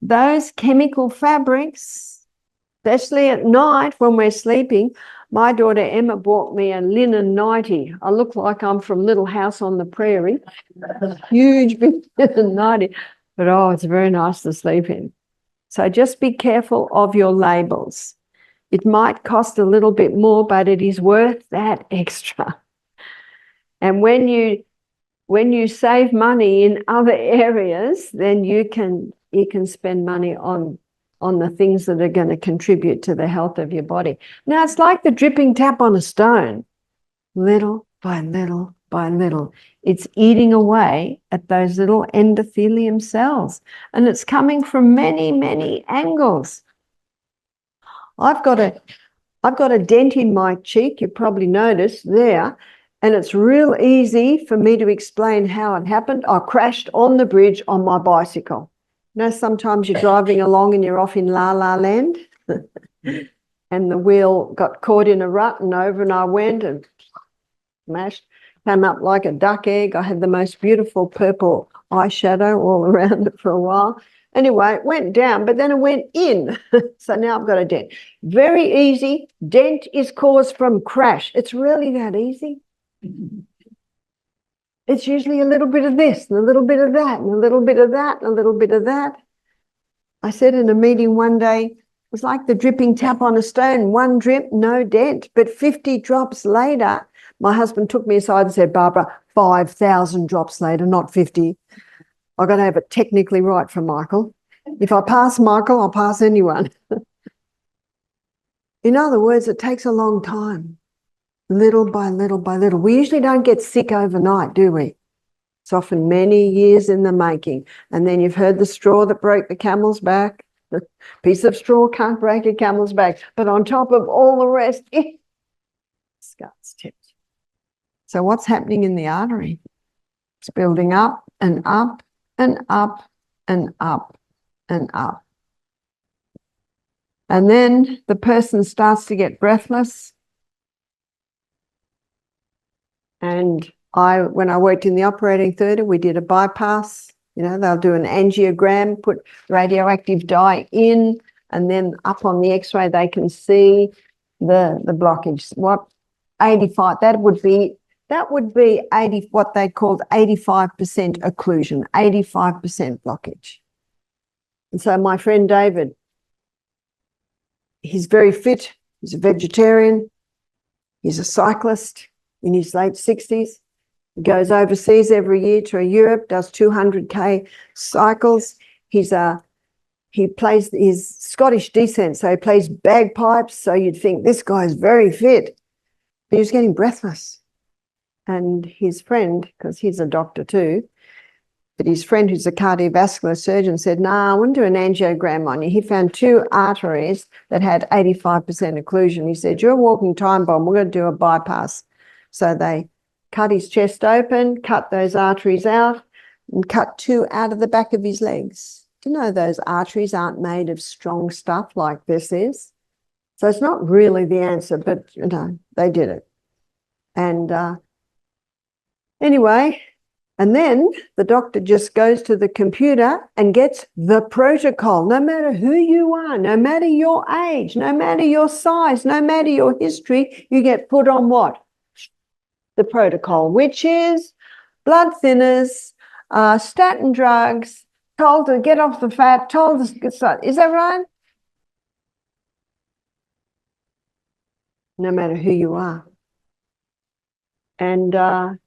those chemical fabrics, especially at night when we're sleeping. My daughter Emma bought me a linen nightie. I look like I'm from Little House on the Prairie. Huge big linen nightie. But oh, it's very nice to sleep in. So just be careful of your labels. It might cost a little bit more, but it is worth that extra. And when you save money in other areas, then you can spend money on the things that are going to contribute to the health of your body. Now, it's like the dripping tap on a stone. Little by little by little, it's eating away at those little endothelium cells. And it's coming from many, many angles. I've got a dent in my cheek, you probably noticed there, and it's real easy for me to explain how it happened. I crashed on the bridge on my bicycle. You know, sometimes you're driving along and you're off in La La Land and the wheel got caught in a rut and over and I went and smashed, came up like a duck egg. I had the most beautiful purple eyeshadow all around it for a while. Anyway, it went down, but then it went in. So now I've got a dent. Very easy. Dent is caused from crash. It's really that easy. It's usually a little bit of this and a little bit of that and a little bit of that and a little bit of that. I said in a meeting one day, it was like the dripping tap on a stone. One drip, no dent. But 50 drops later, my husband took me aside and said, Barbara, 5,000 drops later, not 50. I've got to have it technically right for Michael. If I pass Michael, I'll pass anyone. In other words, it takes a long time. Little by little by little. We usually don't get sick overnight, do we? It's often many years in the making. And then you've heard the straw that broke the camel's back. The piece of straw can't break a camel's back. But on top of all the rest, it starts tipped. So what's happening in the artery? It's building up and up and up and up and up. And then the person starts to get breathless. And when I worked in the operating theatre, we did a bypass. You know, they'll do an angiogram, put radioactive dye in, and then up on the X-ray they can see the blockage. What 85? That would be 80. What they called 85% occlusion, 85% blockage. And so my friend David, he's very fit. He's a vegetarian. He's a cyclist. In his late 60s, he goes overseas every year to Europe, does 200k cycles. He's Scottish descent, so he plays bagpipes. So you'd think this guy's very fit, but he was getting breathless. And his friend, because he's a doctor too, but his friend who's a cardiovascular surgeon said, "Nah, I want to do an angiogram on you." He found 2 arteries that had 85% occlusion. He said, "You're a walking time bomb. We're going to do a bypass." So they cut his chest open, cut those arteries out, and cut 2 out of the back of his legs. Do you know those arteries aren't made of strong stuff like this is? So it's not really the answer, but, you know, they did it. And anyway, and then the doctor just goes to the computer and gets the protocol. No matter who you are, no matter your age, no matter your size, no matter your history, you get put on what? The protocol, which is blood thinners, statin drugs, told to get off the fat, told to get started. Is that right? No matter who you are. And I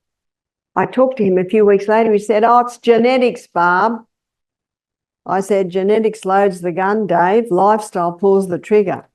talked to him a few weeks later. He said, "Oh, it's genetics, Barb." I said, "Genetics loads the gun, Dave. Lifestyle pulls the trigger."